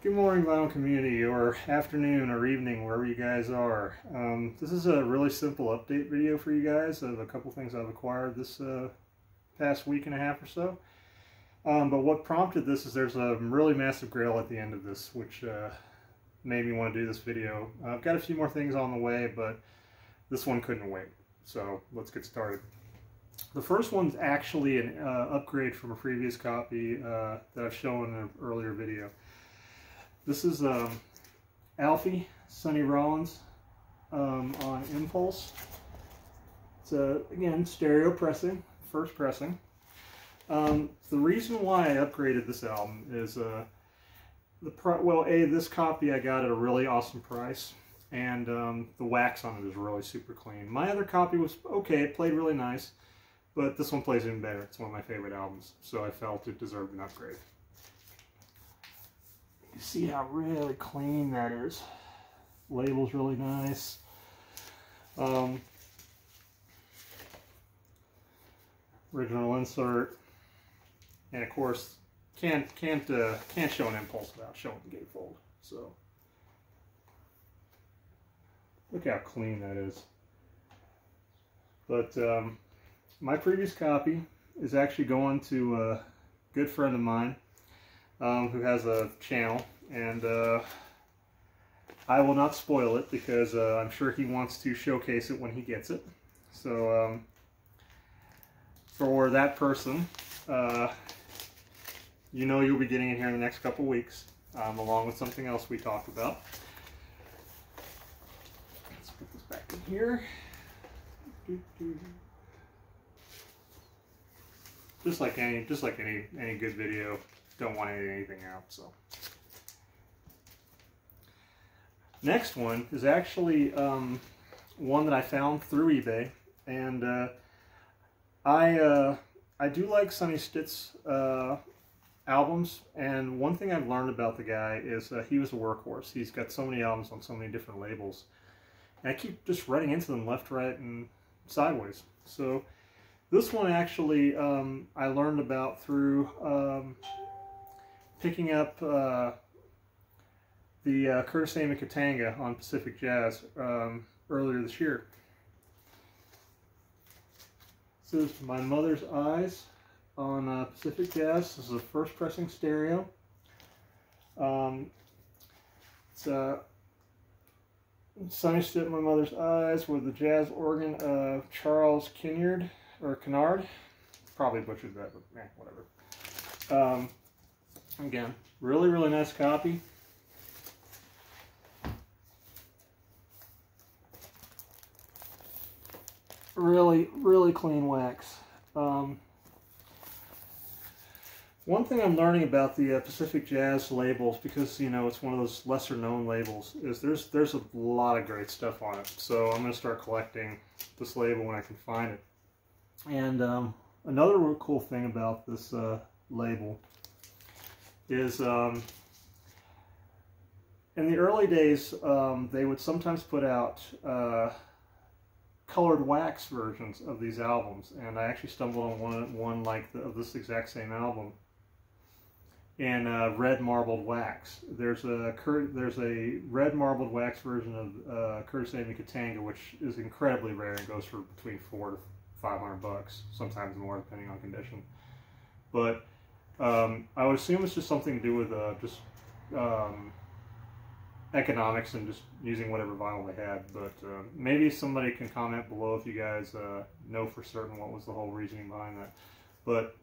Good morning, vinyl community, or afternoon or evening, wherever you guys are. This is a really simple update video for you guys of a couple things I've acquired this past week and a half or so. But what prompted this is there's a really massive Grail at the end of this, which made me want to do this video. I've got a few more things on the way, but this one couldn't wait. So let's get started. The first one's actually an upgrade from a previous copy that I've shown in an earlier video. This is Alfie Sonny Rollins on Impulse. It's again stereo pressing, first pressing. The reason why I upgraded this album is this copy I got at a really awesome price, and the wax on it is really super clean. My other copy was okay, it played really nice, but this one plays even better. It's one of my favorite albums, so I felt it deserved an upgrade. You see how really clean that is. Label's really nice. Original insert, and of course can't show an Impulse without showing the gatefold. So look how clean that is. But my previous copy is actually going to a good friend of mine who has a channel, and I will not spoil it because I'm sure he wants to showcase it when he gets it. So for that person, you know you'll be getting it here in the next couple weeks, along with something else we talked about. Let's put this back in here. Just like any good video, don't want anything out. So next one is actually one that I found through eBay, and I do like Sonny Stitt's albums, and one thing I've learned about the guy is he was a workhorse. He's got so many albums on so many different labels, and I keep just running into them left, right, and sideways. So this one actually I learned about through picking up the Curtis Amy Katanga on Pacific Jazz earlier this year. This is My Mother's Eyes on Pacific Jazz. This is a first pressing stereo. It's Sonny Stitt, My Mother's Eyes, with the jazz organ of Charles Kennard, or Kennard. Probably butchered that, but whatever. Again, really, really nice copy. Really, really clean wax. One thing I'm learning about the Pacific Jazz labels, because you know it's one of those lesser known labels, is there's a lot of great stuff on it. So I'm going to start collecting this label when I can find it. And another real cool thing about this label is in the early days they would sometimes put out colored wax versions of these albums, and I actually stumbled on one of this exact same album in red marbled wax. There's a red marbled wax version of Curtis Amy Katanga, which is incredibly rare and goes for between $400 to $500, sometimes more depending on condition. But I would assume it's just something to do with just economics and just using whatever vinyl they had. But maybe somebody can comment below if you guys know for certain what was the whole reasoning behind that. But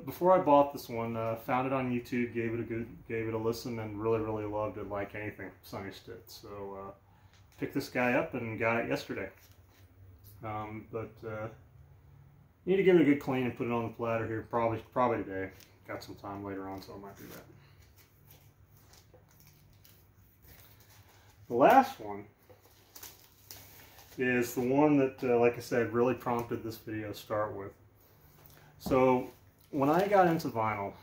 before I bought this one, found it on YouTube, gave it a listen, and really, really loved it like anything Sonny Stitt. So picked this guy up and got it yesterday. But need to give it a good clean and put it on the platter here probably today. Got some time later on, so I might do that. The last one is the one that, like I said, really prompted this video to start with. So when I got into vinyl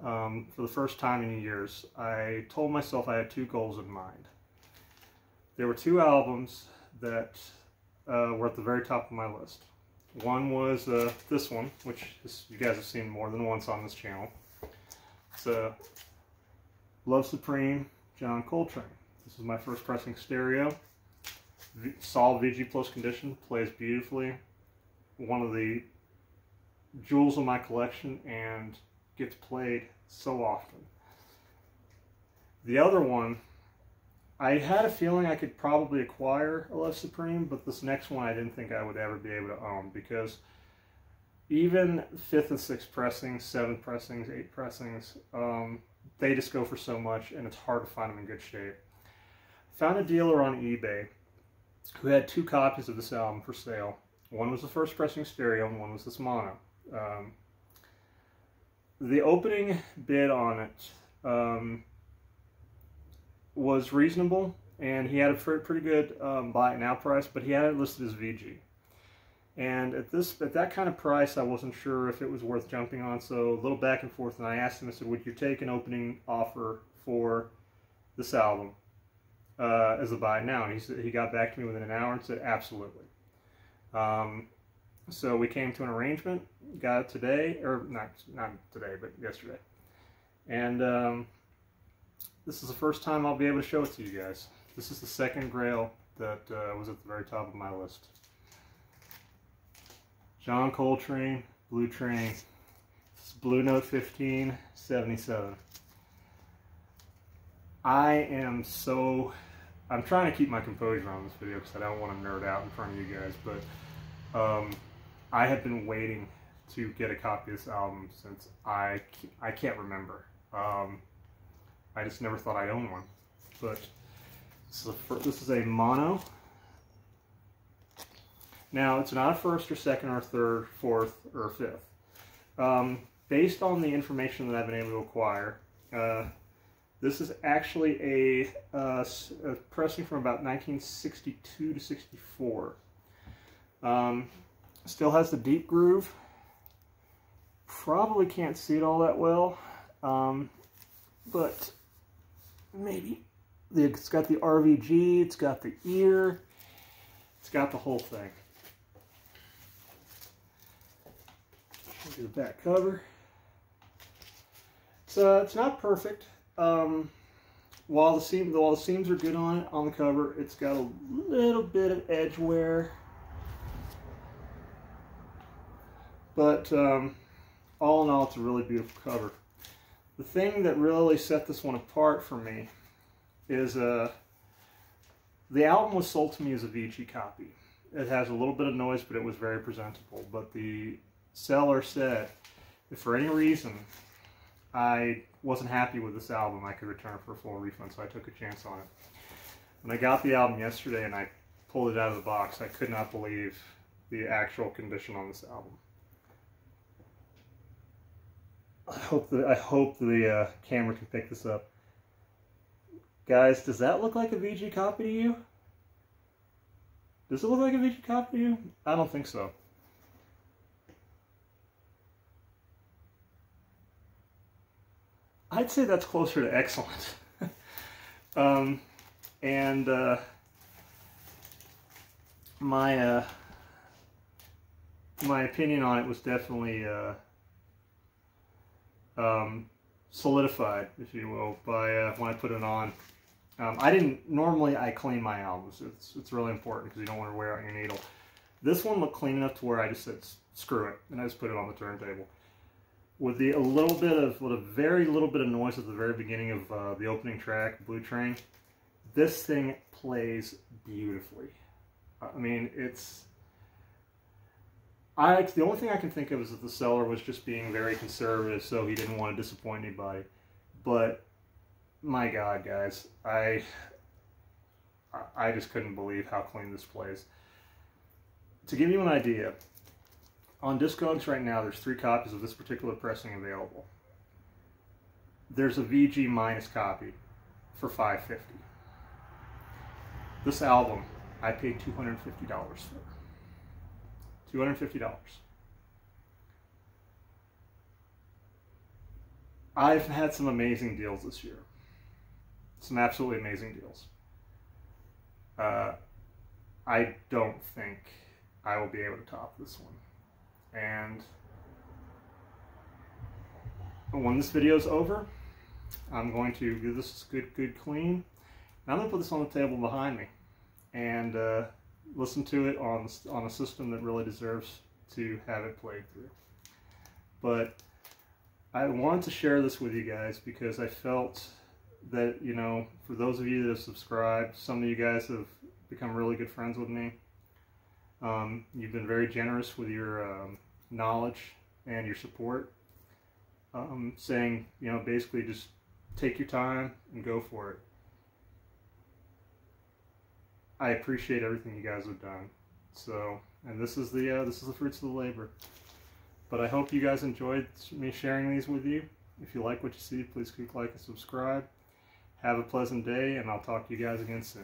for the first time in years, I told myself I had two goals in mind. There were two albums that were at the very top of my list. One was this one, which you guys have seen more than once on this channel. It's Love Supreme, John Coltrane. This is my first pressing stereo. Solid VG Plus condition, plays beautifully. One of the jewels of my collection and gets played so often. The other one, I had a feeling I could probably acquire a Love Supreme, but this next one I didn't think I would ever be able to own, because even 5th and 6th pressings, 7th pressings, 8th pressings, they just go for so much, and it's hard to find them in good shape. Found a dealer on eBay who had 2 copies of this album for sale. One was the first pressing stereo, and one was this mono. The opening bid on it was reasonable, and he had a pretty good buy it now price, but he had it listed as VG. And at that kind of price, I wasn't sure if it was worth jumping on, so a little back and forth, and I asked him, I said, would you take an opening offer for this album as a buy now? And he got back to me within an hour and said, absolutely. So we came to an arrangement, got it today, or not today, but yesterday. And this is the first time I'll be able to show it to you guys. This is the second Grail that was at the very top of my list. John Coltrane, Blue Train. This is Blue Note 1577. I'm trying to keep my composure on this video because I don't want to nerd out in front of you guys, but I have been waiting to get a copy of this album since I can't remember. I just never thought I'd own one. But this is a mono. Now, it's not a first or second or third, fourth, or fifth. Based on the information that I've been able to acquire, this is actually a pressing from about 1962 to 64. Still has the deep groove. Probably can't see it all that well, but maybe. It's got the RVG, it's got the ear, it's got the whole thing. Look at the back cover. It's not perfect. While the seams are good on it on the cover, it's got a little bit of edge wear. But all in all, it's a really beautiful cover. The thing that really set this one apart for me is the album was sold to me as a VG copy. It has a little bit of noise, but it was very presentable. But the seller said if for any reason I wasn't happy with this album, I could return it for a full refund, so I took a chance on it. When I got the album yesterday and I pulled it out of the box, I could not believe the actual condition on this album. I hope the camera can pick this up. Guys, does that look like a VG copy to you? Does it look like a VG copy to you? I don't think so. I'd say that's closer to excellent. My opinion on it was definitely solidified, if you will, by when I put it on. Normally I clean my albums. It's really important because you don't want to wear out your needle. This one looked clean enough to where I just said, screw it, and I just put it on the turntable. With a very little bit of noise at the very beginning of the opening track, Blue Train, this thing plays beautifully. I mean, the only thing I can think of is that the seller was just being very conservative, so he didn't want to disappoint anybody. But my God, guys, I just couldn't believe how clean this plays. To give you an idea, on Discogs right now, there's 3 copies of this particular pressing available. There's a VG minus copy for $5.50. This album, I paid $250 for. $250. I've had some amazing deals this year. Some absolutely amazing deals. I don't think I will be able to top this one. And when this video is over, I'm going to give this a good clean. And I'm going to put this on the table behind me and listen to it on a system that really deserves to have it played through. But I wanted to share this with you guys because I felt that, you know, for those of you that have subscribed, some of you guys have become really good friends with me. You've been very generous with your knowledge and your support, saying, you know, basically just take your time and go for it. I appreciate everything you guys have done. So, and this is the fruits of the labor. But I hope you guys enjoyed me sharing these with you. If you like what you see, please click like and subscribe. Have a pleasant day, and I'll talk to you guys again soon.